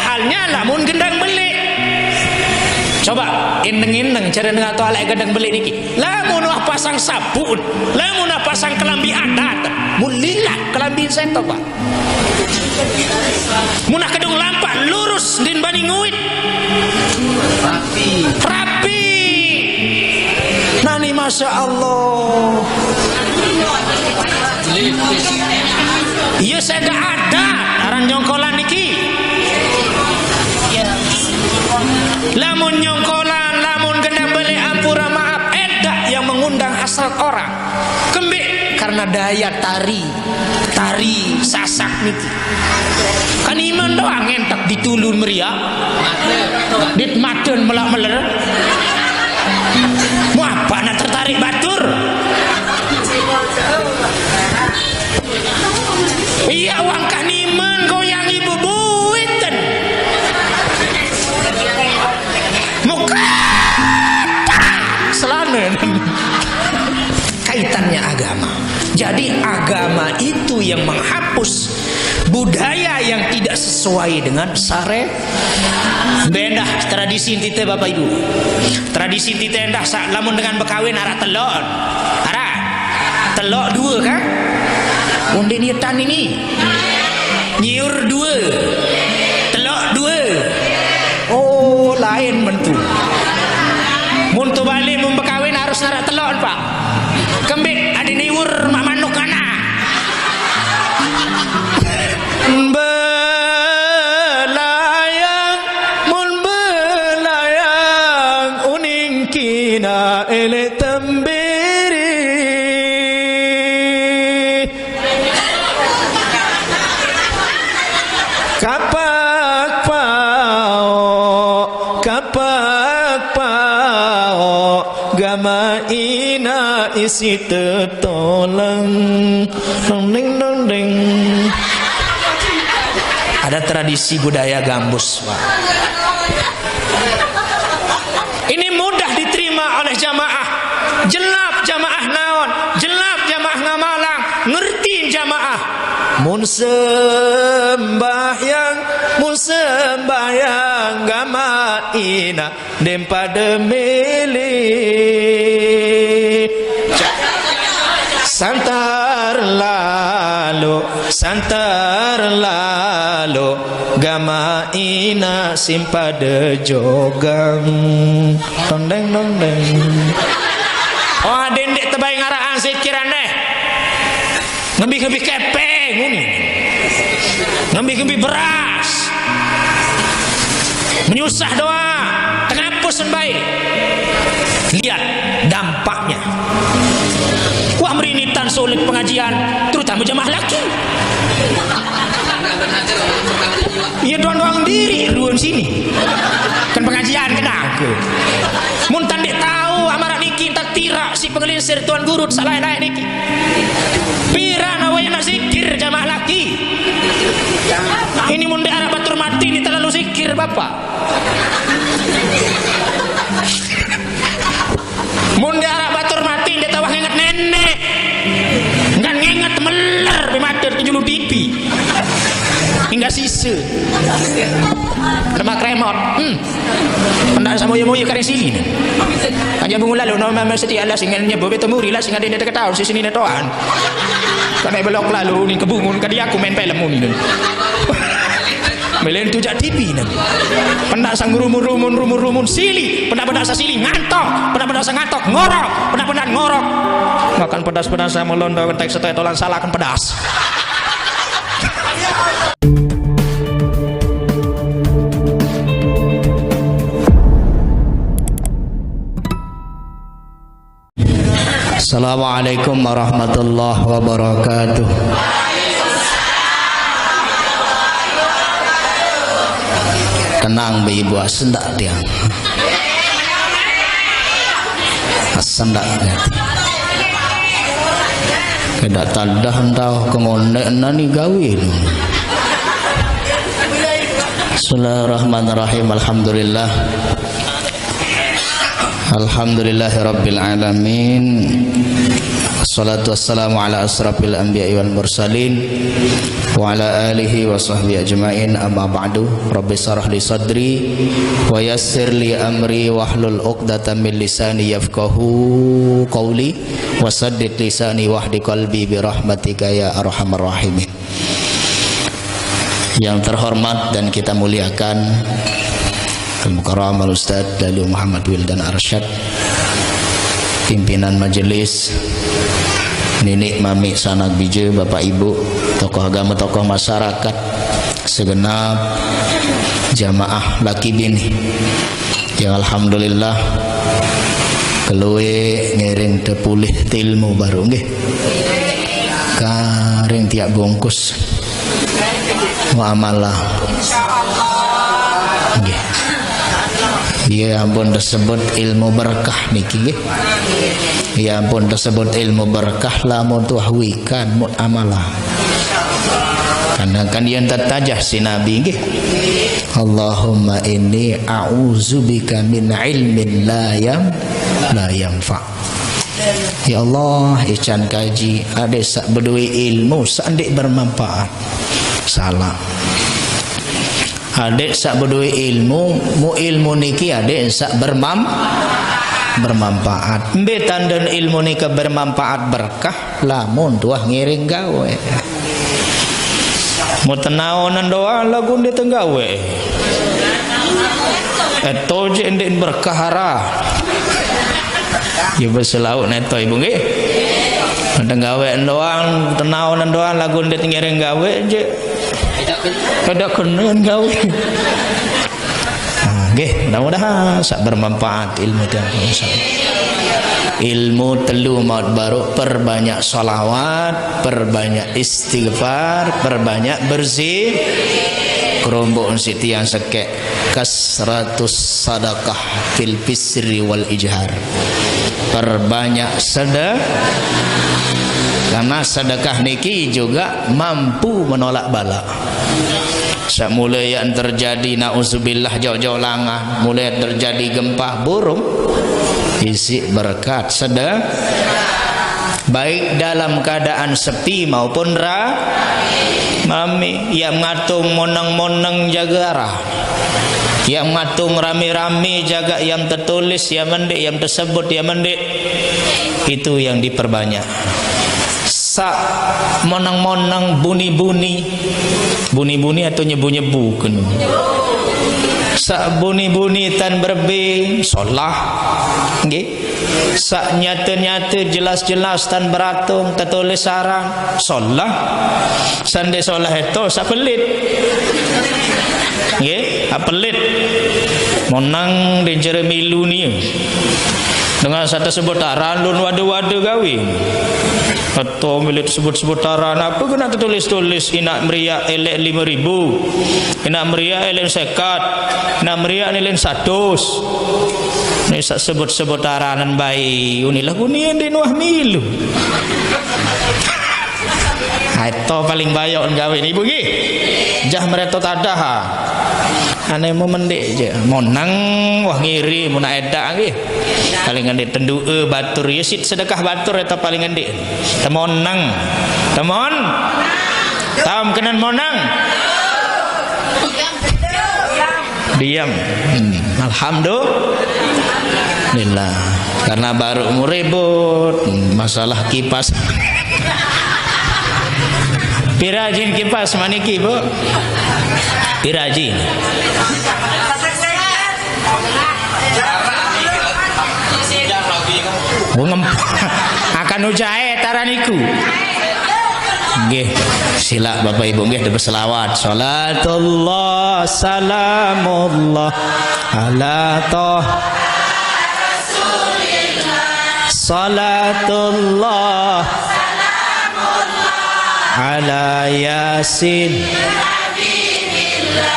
halnya lamun gendang belik. Coba indeng-indeng cara dengar tu alek gendang belik niki. Lamun wah pasang sabun, lamun wah pasang kelambi adat, mulilat kelambi seto Pak. Munah kedung lampak lurus din bani nguit. Rapi. Nani masya Allah. Iya saya gak ada aran nyongkolan niki. Lamun nyongkolan, lamun gendang beli ampura maaf edak yang mengundang hasrat orang. Kembik karena daya tari sasak niki. Kan iman doang entak ditulun meriah. Dit maten melak-meler. Mau apa nak tertarik batur? Iya wangkah niman goyang ibu buiten. Muka selanen. Kaitannya agama. Jadi agama itu yang menghapus budaya yang tidak sesuai dengan syariat. Benda tradisi tite Bapak Ibu. Tradisi tite endah lamun dengan berkawin arah telon. Arah telok dua kan? Undi niatan ini nyiur dua, telok dua. Oh lain bentuk. Muntu balik membekawin harus narak telok Pak. Kembik ada niur mak manuk anak. Belayang mun belayang uning kina ele tembe. Gama ina isi tertolong dong. Ada tradisi budaya gambus Pak. Ini mudah diterima oleh jamaah. Jelap jamaah naon, jelap jamaah ngamalang, ngerti jamaah. Mun sembahyang gama ina dem pada milih santar lalu gama ina simpada jogang dondeng. Oh dendek tebai ngaraan sikiran deh. Ngembi-ngembi kepeng ini. Ngembi-ngembi beras. Menyusah doa. Tengapus baik. Lihat dampaknya. Wah merinitan sulit pengajian, terutama jemaah laki. Iya doang diri ruang sini. Kan pengajian kenal ke. Mun tandek tahu amarat niki tak tira si pengelinsir tuan guru salah naik niki. Pira nawaya nak zikir jamaah laki. Ini mun di arah batur mati ini terlalu zikir Bapak. Mun di arah batur mati dia tawah nginget nenek. Enggak nginget meler bimater kejulu pipi. Hingga sisa. Lemak remot. Hendak sama moyo kare sini. Hanya bungu lalu nama mesti Allah singannya bobe temuri lah singan dia tahu si sini netoan. Karena belok lalu ni kebungun kadi aku main film ni. Melen tu jak TV nanti. Pendak sang rumun sili, pendak sa sili ngantok, pendak sa ngantok ngorok, pendak ngorok. Makan pedas-pedas sama londo kentek setai tolan salah kan pedas. Assalamualaikum warahmatullahi wabarakatuh. Tenang ibu asendak dia. Asendak dia. Kedak tadah entah kemondek nani gawe. Bismillahirrahmanirrahim. Alhamdulillah. Alhamdulillahirabbil alamin. Wassalatu wassalamu ala asrafil anbiya'i wal mursalin wa ala alihi wa sahbihi ajma'in, amma ba'du. Rabbi shrah li sadri wa yassir li amri wahlul 'uqdatam min lisani yafqahu qawli wa saddid lisani wahdi qalbi bi rahmatika ya arhamar rahimin. Yang terhormat dan kita muliakan Al-Mukarram Al-Ustadz Dalil Muhammad Wildan Arsyad, pimpinan majelis, nenek mami sanak bija, bapak ibu, tokoh agama, tokoh masyarakat, segenap jamaah laki bini yang alhamdulillah keluwe ngiring tepulih tilmu baru nggih, karing tiap bungkus muamalah nggih. Ya ampun disebut ilmu berkah niki nggih. Ya ampun disebut ilmu berkah lamun tuhwikan muamalah. Karena kan yang tertajah si Nabi nggih. Allahumma inni a'udzubika min ilmin la yanfa. Ya Allah, ican kaji ade sak bedui ilmu sak ndik bermanfaat. Salah. Adek sak bedui ilmu, mu ilmu niki adek sak bermanfaat. Mbe tandan ilmu nika bermanfaat berkah lamun tuah ngiring gawe. Mu tenaonan doa lagu ndi tenggawe. Eto je ndek berkahara. Ya beselauk neto ibu nggih. Tenggawe doang, tenaonan doang lagu ndi ngiring gawe je. Kada kenan gawe. Nggih, mudah-mudahan sak bermanfaat ilmu tiang ilmu telu maut baru, perbanyak sholawat, perbanyak istighfar, perbanyak bersih kerombongan siti yang sekek kasratus sadaqah fil bisri wal ijhar, perbanyak sedekah karena sedekah niki juga mampu menolak bala. Mulai yang terjadi na'udzubillah jauh-jauh langah, mulai terjadi gempa burung, isi berkat sedekah baik dalam keadaan sepi maupun mami. Yang ngatung moneng-moneng jaga arah, yang ngatung rame-rame jaga yang tertulis, yang mendik, yang tersebut, yang mendik, itu yang diperbanyak. Sak monang-monang buni-buni atau nyebu-nyebu kan. Sak buni-buni tan berbe solah nggih. Sak nyata-nyata jelas-jelas tan beratung tertulis sarang solah. Sande solah itu sak pelit nggih, pelit monang di jeremilu ni dengan satu sebutaran lun wadu-wadu gawe atau milik sebut-sebutaran apa kena tulis-tulis inak meriak elek 5.000, inak meriak elek sekat, inak meriak elek 100. Ini sebut-sebutaranan bayi unilah kuning di nuah milu. Itu paling bayok gawe ni ibu gi. Jah meretot tadah. Ane mau mendik je, monang wah ngiri, mau nak edak lagi. Paling ngendik tendu batur, ya sit sedekah batur itu paling ngendik. Temonang, temon, tam kenan monang. Diam. Alhamdulillah. Karena baru mau ribut masalah kipas. Pirajin kipas maniki bu. Pirajin. Akan ujahe taraniku. Nggih, sila Bapak Ibu nggih berselawat. Salatullah salamullah ala Rasulillah. Salatullah ala Yasin.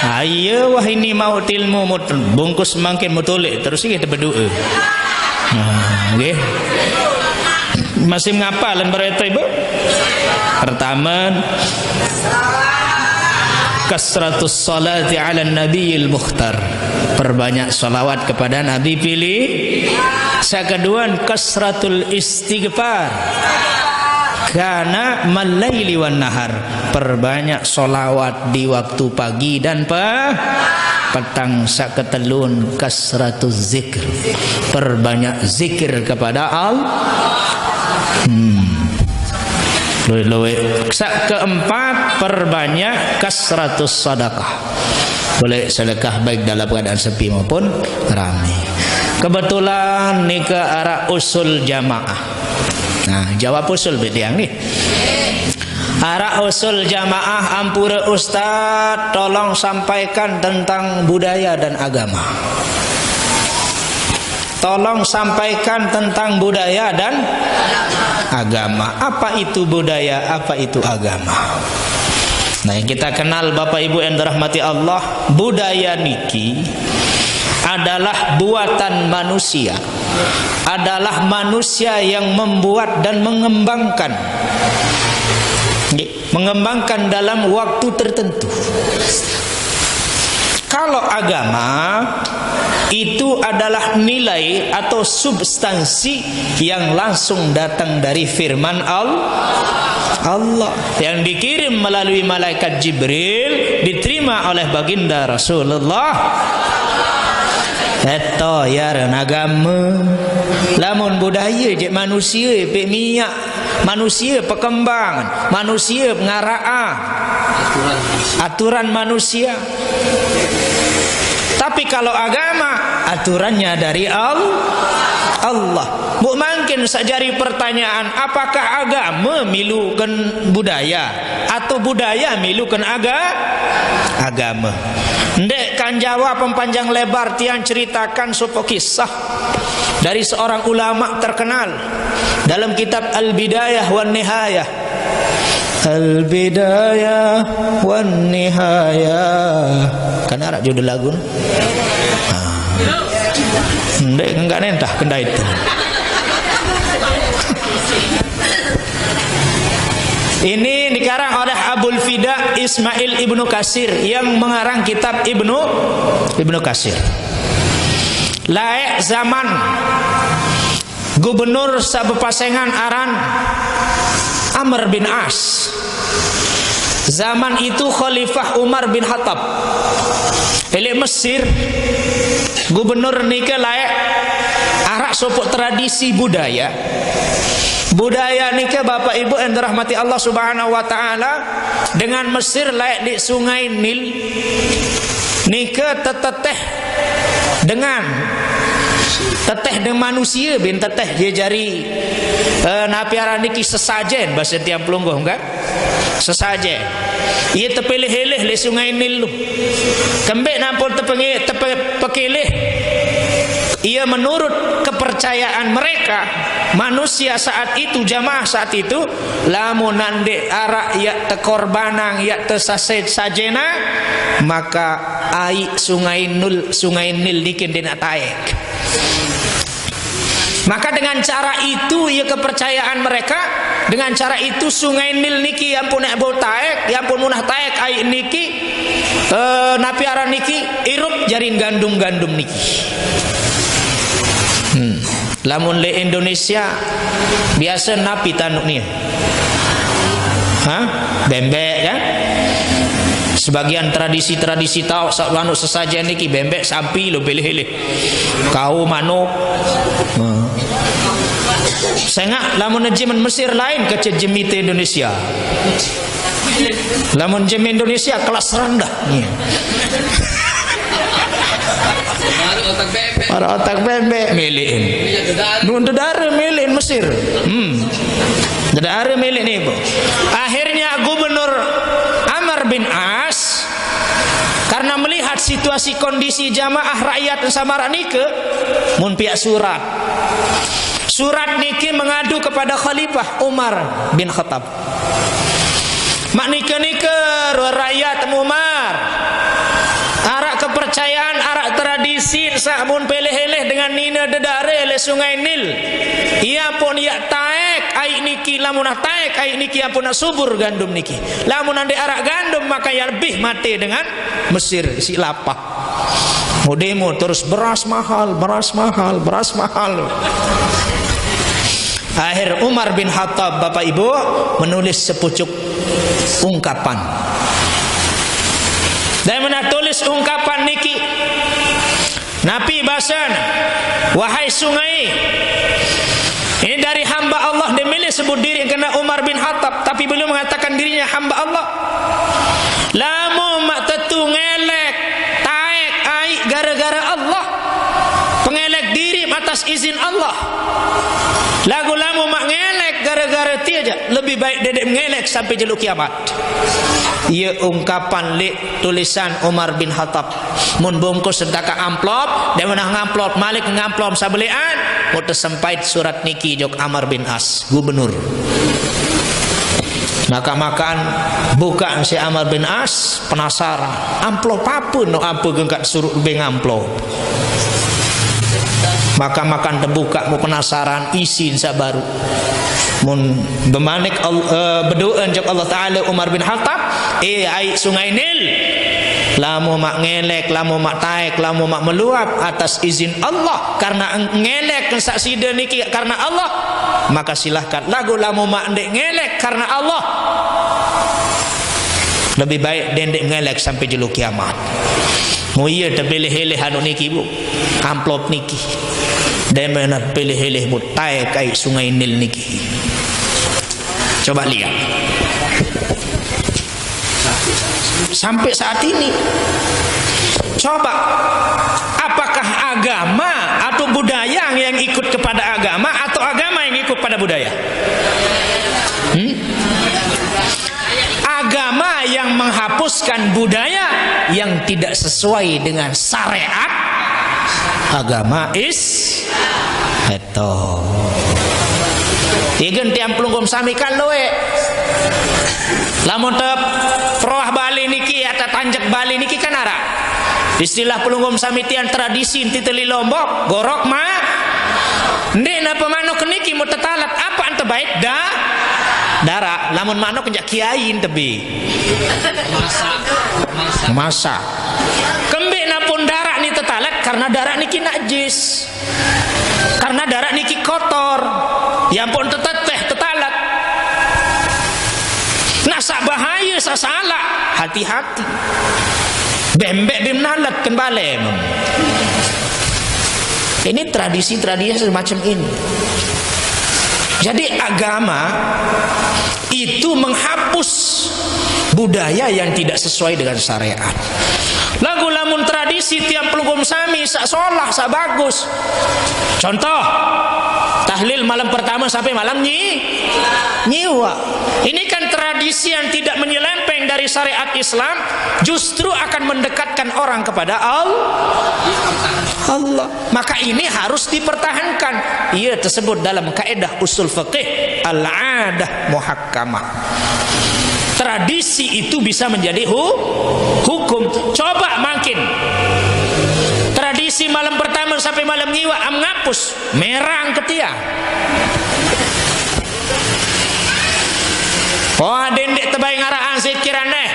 Ayo wah ini mau tilmu bungkus makin mutulik terus kita berdoa. Nggih. Masih ngapalan berita Ibu? Pertama, kasratus salati ala nabiyil mukhtar, perbanyak salawat kepada Nabi pilih. Yang kedua, kasratul istighfar, Karena malaili wan nahar, perbanyak solawat di waktu pagi dan petang. Saketelun kasratuz zikr, perbanyak zikir kepada Allah. Sak keempat, perbanyak kasratus sadaqah, boleh sedekah baik dalam keadaan sepi maupun ramai. Kebetulan ni ke arah usul jamaah. Nah, jawab usul betiang nih. Arah usul jamaah, ampura Ustaz, tolong sampaikan tentang budaya dan agama. Tolong sampaikan tentang budaya dan agama. Apa itu budaya, apa itu agama? Nah, yang kita kenal Bapak Ibu yang dirahmati Allah, budaya niki adalah buatan manusia, adalah manusia yang membuat dan mengembangkan dalam waktu tertentu. Kalau agama itu adalah nilai atau substansi yang langsung datang dari firman Allah yang dikirim melalui malaikat Jibril, diterima oleh baginda Rasulullah. Eta yaran agama. Lamun budaya je manusia pe minyak, manusia perkembangan, manusia ngaraah aturan manusia. Tapi kalau agama, aturannya dari Allah. Bu mungkin sajari pertanyaan, apakah agama milukan budaya atau budaya milukan agama? Ndek kan jawab panjang lebar, tiang ceritakan sebuah kisah dari seorang ulama terkenal dalam kitab Al-Bidayah wan Nihayah. Al-Bidayah wan Nihayah. Kan arah judul lagu. Ndek enggak nentah kenda itu. Ini dikarang oleh Abul Fida Ismail Ibnu Katsir yang mengarang kitab Ibnu Katsir. Laek zaman gubernur sabepasengan aran Amr bin As. Zaman itu Khalifah Umar bin Khattab. Elek Mesir, gubernur nike laek arak sopok tradisi budaya. Budaya nike Bapak Ibu yang dirahmati Allah Subhanahu wa taala, dengan Mesir laek di Sungai Nil nike teteteh dengan manusia bin teteh dia jari napiara niki sesajen bahasa tiang pelungguh enggak sesajen ia tepilih-hilih di Sungai Nil lu kembek nampol tepekilih. Ia menurut kepercayaan mereka manusia saat itu, jamaah saat itu, lamun nande arak ya tekorbanang ya tesaset sajena, maka air Sungai Nil dikin dina taek. Maka dengan cara itu ya kepercayaan mereka, dengan cara itu Sungai Nil niki yang pun bau taek, yang pun munah taek air niki napiara niki irup jarin gandum niki. Lamun le Indonesia biasa napi tanuk ni. Bembek kan? Sebagian tradisi tahu sak manuk sesajen niki bembek sapi lo pilih-pilih. Kau manuk. Sengak lamun jemen Mesir lain ke jemite Indonesia. Lamun jem Indonesia kelas rendah ni. Para otak bebek milihin. Nun dedara milihin Mesir. Dedara milihin ni bu. Akhirnya gubernur Amr bin As karena melihat situasi kondisi jamaah rakyat Samara nike mun pihak surat niki mengadu kepada Khalifah Umar bin Khattab. Mak nike rakyat Umar arak kepercayaan, arak tradisi samun peleh-eleh dengan nina dedare le Sungai Nil. Ia pun ia taek air niki, lamun taek air niki pun subur gandum niki. Lamun ande arak gandum maka ia lebih mati dengan Mesir si lapah. Modemo terus beras mahal. Akhir Umar bin Khattab Bapak Ibu menulis sepucuk ungkapan. Dan menulis ungkapan niki. Nabi basan, wahai sungai, ini dari hamba Allah, dia milih sebut diri kena Umar bin Khattab, tapi beliau mengatakan dirinya hamba Allah. Lamu mak tetu ngelek taek ai gara-gara Allah, pengelek diri atas izin Allah. Lagu lamu mak ngelek gara-gara tiada, lebih baik dedek ngelek sampai jeluk kiamat. Ia ungkapan li tulisan Umar bin Khattab. Mun bungkus sedaka amplop, dia menang ngamplop, Malik ngamplop sabelian, mau tersempait surat niki jok Amr bin As, gubernur. Maka-makaan buka si Amr bin As, penasaran, amplop apa no apa gengkat suruh beng amplop. Maka-makan terbuka, mau penasaran, isi sabaru. Mun bemanik berdoa jok Allah Ta'ala Umar bin Khattab, ai sungai Nil, lamu mak ngelek, lamu mak taek, lamu mak meluap atas izin Allah, karena ngelek saksida niki karena Allah, maka silahkan. Lagu lamu mak ndek ngelek karena Allah, lebih baik dendek ngelek sampai jeluk kiamat. Mu iya terpilih-pilih anu niki bu, amplop niki, dan mana pilih-pilih bu taek kai sungai Nil niki. Coba lihat. Sampai saat ini, coba apakah agama atau budaya yang ikut kepada agama atau agama yang ikut pada budaya? Agama yang menghapuskan budaya yang tidak sesuai dengan syariat agama itu. Igen tiang pelunggum sami kan loe. Lamun tep proah Bali niki atau tanjak Bali niki kan ara. Istilah pelunggum sami tiang tradisi inti teli Lombok, gorok ma. Ndek napa manuk niki mu tetalat apa ante baik dara. Lamun manuk njak kiai tebi. Masa. Kembek napun darah ni tetalat karena darah niki najis. Karena darah niki kotor. Ya pun teteteh tetalat. Nasa bahaya sasalah, hati-hati. Bembek bimnalat kembali. Ini tradisi-tradisi semacam ini. Jadi agama itu menghapus budaya yang tidak sesuai dengan syariat. Lagu lamun tradisi tiap pelugum sami sak solah sak bagus. Contoh, tahlil malam pertama sampai malam nyiwa. Ini kan tradisi yang tidak menyelempeng dari syariat Islam, justru akan mendekatkan orang kepada Allah. Maka ini harus dipertahankan. Ia tersebut dalam kaidah usul fikih al-'adah muhakkamah. Tradisi itu bisa menjadi hukum. Coba makin tradisi malam pertama sampai malam nyiwa am ngapus merang ketia. Oh dendek tebai ngaraan zikiran deh.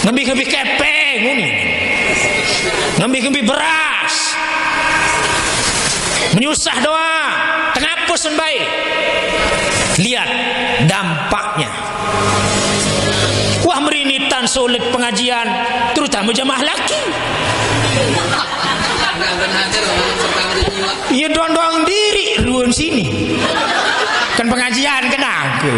Ngembi-ngembi kepeng ini. Ngembi-ngembi beras. Menyusah doang. Tengapus baik. Lihat dampaknya. Wah merinitan sulit pengajian, terutama jamaah laki. Iya doang-doang diri ruang sini. Kan pengajian kena aku.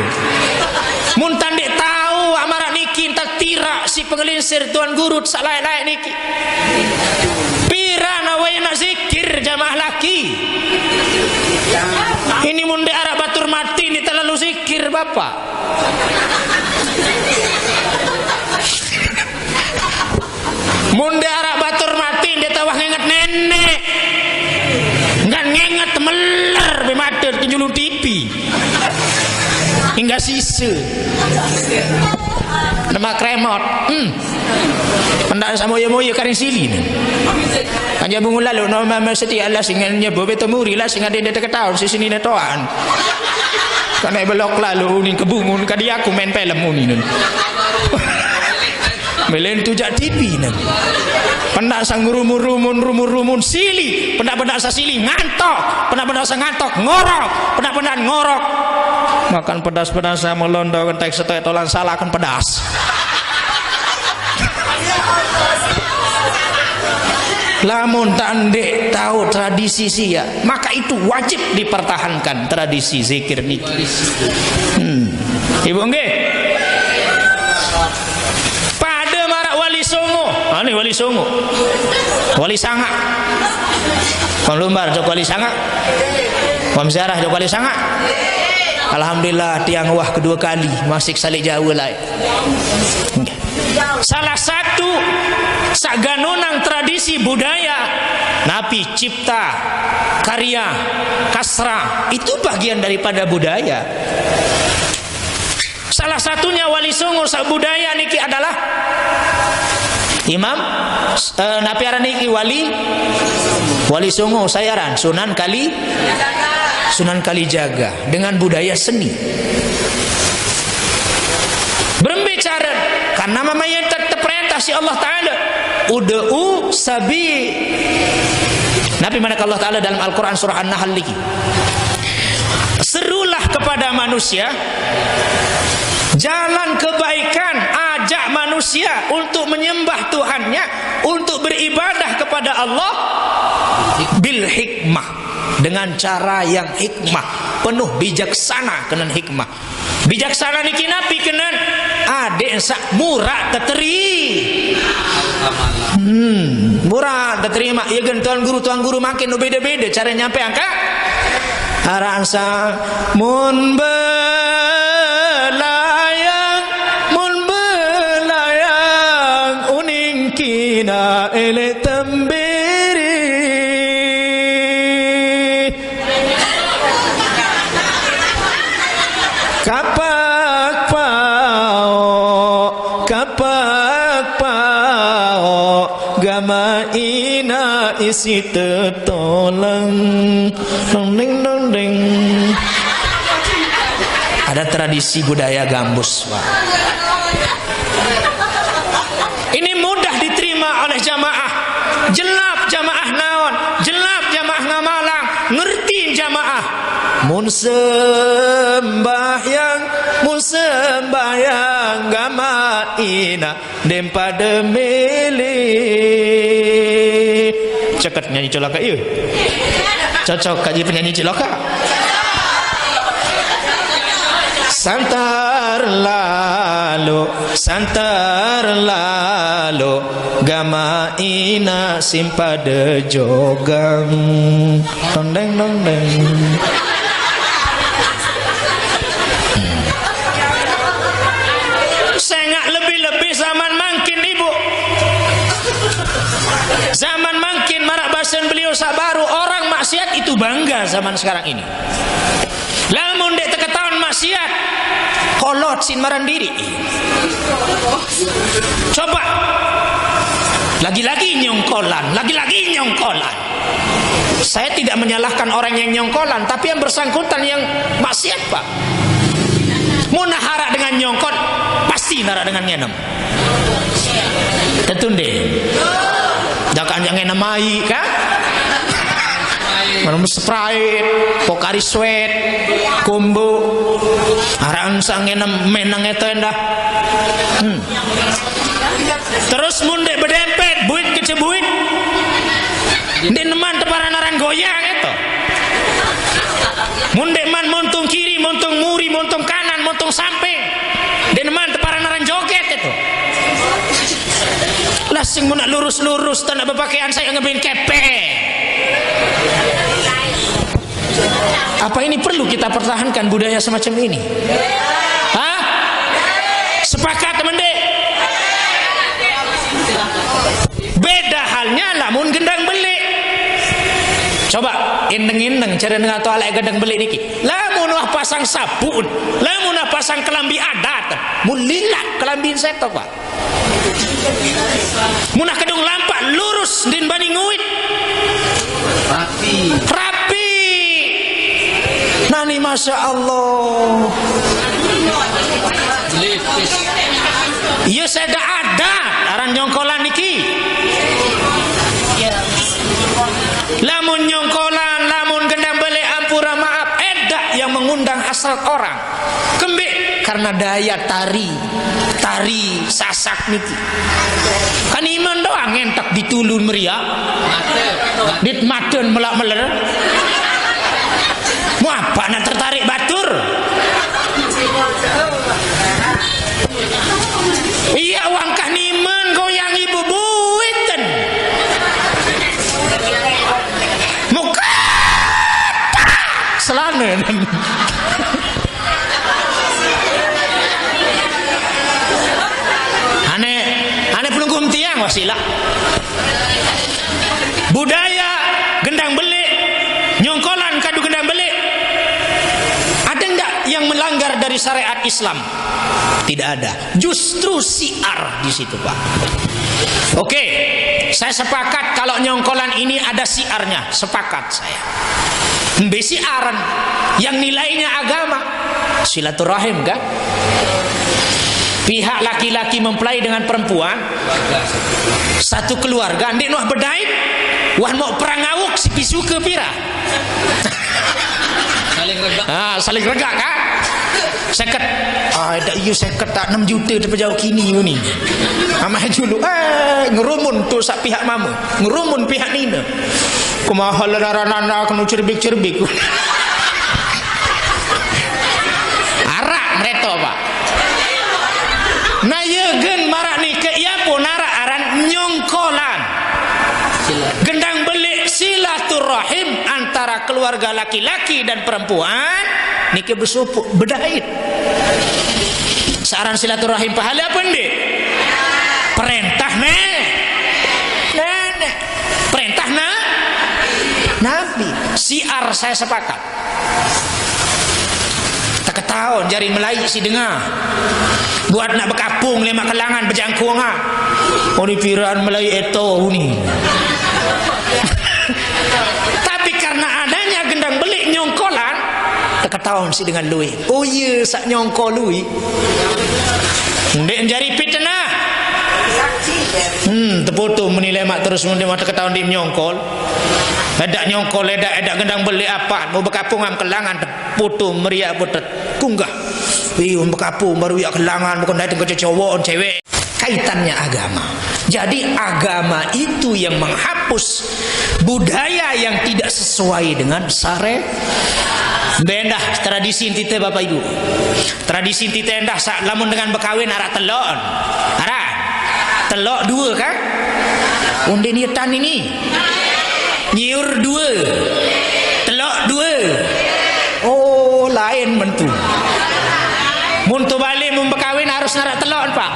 Muntan dek tahu amarat niki tak tira si pengelinsir tuan guru sak layak-layak niki. Pira nawai nak zikir jamaah laki. Ini munde arah batur mati ni terlalu zikir bapak. Munde arah batur mati dia tawah ngengat nenek. Enggak ngengat meler bemater ke julung TV. Hingga sisa. Nama kremot. Pendak sama moyo-moyo karing sili ni. Hanya bungu lalu nama setia Allah singannya bobe temuri lah singa dia terketahui si sini netoan. Karena belok lalu ni kebungun kadi aku main film ni. Melen tu jak TV ni. pendak sang rumun sili, pendak sa sili ngantok, pendak sa ngantok ngorok, pendak ngorok. Makan pedas-pedas sama londo kentek setek tolan salah kan pedas. Lamun tandek tahu tradisi sia, maka itu wajib dipertahankan tradisi zikir niki. Ibu nggih. Pada marak wali songo, ini wali songo, wali sanga. Lumbar jok wali sanga, pemziarah jok wali sanga. Alhamdulillah tiang wah kedua kali masih salik jauh lah. Salah satu saganonang tradisi budaya napi cipta karya kasra itu bagian daripada budaya. Salah satunya wali songo budaya niki adalah Imam napi aran niki wali songo sayaran Sunan Kalijaga dengan budaya seni. Berbicara karena mamanya terperintah si Allah Ta'ala ud'u sabi. Nabi manakah Allah Ta'ala dalam Al-Quran surah An-Nahl lagi, serulah kepada manusia jalan kebaikan, ajak manusia untuk menyembah Tuhannya, untuk beribadah kepada Allah bil hikmah, dengan cara yang hikmah, penuh bijaksana kenan hikmah. Bijaksana niki napi kenan adek sak murah teteri. Murah diterima. Ya kan tuan guru makin beda-beda cara nyampe angka. Aransa mun belayang uning kina ele tembiri. Kapak pao gama ina isi tertolang dong. Ada tradisi budaya gambus. Wah. Ini mudah diterima oleh jamaah. Jelap jamaah naon, jelap jamaah ngamalang, ngerti jamaah. Mun sembahyang gama ina dempada mele. Ceket nyanyi celaka ieu. Cocok kaji penyanyi celaka. Santar lalu gama ina simpada jogang tondeng. Sengak lebih-lebih zaman mangkin ibu, zaman mangkin marak bahasan beliau sabaru orang maksiat itu bangga zaman sekarang ini. Lamun dek teketahuan maksiat kolot sin maran diri. Coba lagi-lagi nyongkolan. Saya tidak menyalahkan orang yang nyongkolan, tapi yang bersangkutan yang maksiat pak. Munah hara dengan nyongkol, pasti nara dengan ngenem. Tentu deh. Jangan yang ngenem mai kan? Minum Sprite, Pocari Sweat, Combo, arang sang ngenem menang eta endah. Terus munde bedempet, buit kecebuit. Di neman teparan aran goyang itu. Munde man montung kiri, montung muri, montung kanan, montung samping. Di neman teparan aran joget itu. Lah sing mun lurus-lurus tanah berpakaian saya ngebin kepe. Apa ini perlu kita pertahankan budaya semacam ini? Hah? Sepakat teman dek? Beda halnya lamun gendang beli. Coba indeng-indeng cara dengan atau alek gendang beli niki. Lamun wah pasang sabun, lamun wah pasang kelambi adat, mun lilat kelambi insektor pak. Munah kedung lampak lurus din bani nguit. Rapi. Nani masya Allah. Iya saya ada aran nyongkolan niki. hasrat orang. Kembik karena daya tari sasak niki. Kan iman doang entak ditulun meriak. Dit maden melak-meler. Mau apa nak tertarik batur? Iya wangkah niman goyang ibu buiten. Muka selana. Aneh penunggu tiang wasilah. Budaya gendang belik, nyongkolan kadu gendang belik. Ada enggak yang melanggar dari syariat Islam? Tidak ada. Justru siar di situ, Pak. Oke, saya sepakat kalau nyongkolan ini ada siarnya, sepakat saya. Siaran yang nilainya agama, silaturahim kan? Pihak laki-laki mempelai dengan perempuan, satu keluarga, ndik nuah bedait, wan mau perang awuk si pisu ke pira. Saling regak kan? Seket, ada iyo seket tak 6 juta terpejauh kini ni. Amah dulu, ngerumun tu sak pihak mama, ngerumun pihak nina. Kumahal darah nana kena cerbik. Arak mereka Pak. Nah gen marak ni ke ia pun arak aran nyongkolan. Gendang belik silaturahim antara keluarga laki-laki dan perempuan niki bersupuk bedait. Saran silaturahim pahala apa ndik? Perintah perintah Nabi. Siar saya sepakat. Tak ketahuan jari Melayu si dengar. Buat nak berkapung lima kelangan berjangkung ah. Oh ni piraan Melayu eto ni. Tapi karena adanya gendang belik nyongkolan, tak ketahuan si dengan lui. Oh iya sak nyongkol lui. Ndek jari fitnah. Terputus menilai mak terus menilai mak ketahuan dia nyongkol. Edak nyongkol, edak gendang belik apa? Mau berkapung am kelangan terputus meriak putet kunggah. Berkapung baru ya kelangan bukan datang ke cowok cewek. Kaitannya agama. Jadi agama itu yang menghapus budaya yang tidak sesuai dengan syariat. Bendah tradisi kita Bapak Ibu. Tradisi kita endah sak lamun dengan berkawin arak telok. Arak telok 2 kan? Unde niatan ini. Nyiur 2. Telok 2. Oh, lain mentu. Muntu balik mun berkawin harus narak telok Pak.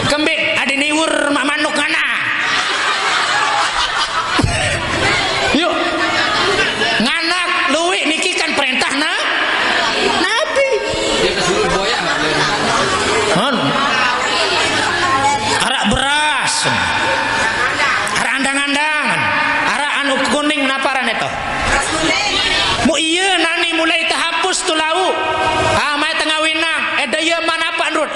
Kembik ada niur mak manuk ngana. Yuk. Nganak luwih niki kan perintah Nabi. Dia kesuruh boya. Arak beras. Arak andang-andangan. Arak anu kuning naparan itu. Mu iya nani mulai terhapus tu lau. Mai tengah winang. Daya mana Pak Nurut?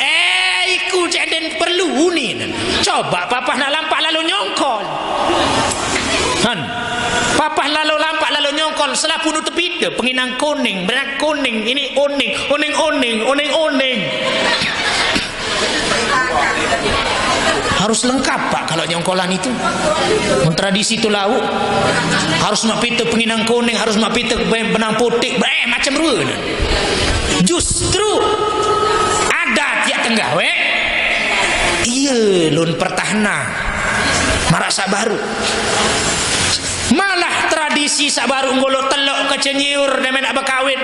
Iku cenden perlu ni. Coba papa nak lampak lalu nyongkol. Papa lalu lampak lalu nyongkol setelah punuh tepi dia penginang kuning, berak kuning, ini oning. Harus lengkap Pak kalau nyongkolan itu. Tradisi itu lau. Harus mak pita penginang kuning, harus mak pita benang putih, macam ruan. Justru adat ya tenggawe iya lun pertahna marasa baru malah tradisi sabaru ngolo telok kecenyiur dan nak berkawin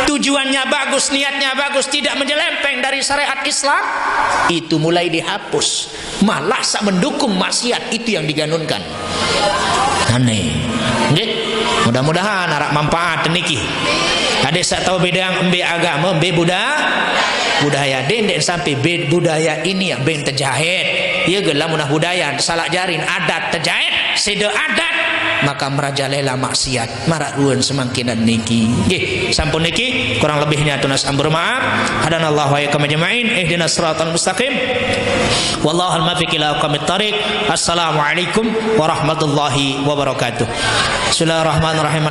tujuannya bagus, niatnya bagus, tidak menjelempeng dari syariat Islam, itu mulai dihapus, malah sak mendukung maksiat itu yang diganunkan. Aneh. Nggih. Mudah-mudahan arak manfaat niki. Ada sak tahu beda embe agama, embe budaya dendek sampai budaya ini ya ben terjahit. Ia gelam munah budaya salah jarin adat terjahit, sida adat maka merajalela maksiat marak ruan semakin dan niki. Nggih, sampun niki kurang lebihnya tunas ampun maaf. Hadanallahu wa iyyakum ajmain ihdinas siratal mustaqim. Wallahu al-muwaffiq ila aqwamit thariq. Assalamualaikum warahmatullahi wabarakatuh. Bismillahirrahmanirrahim.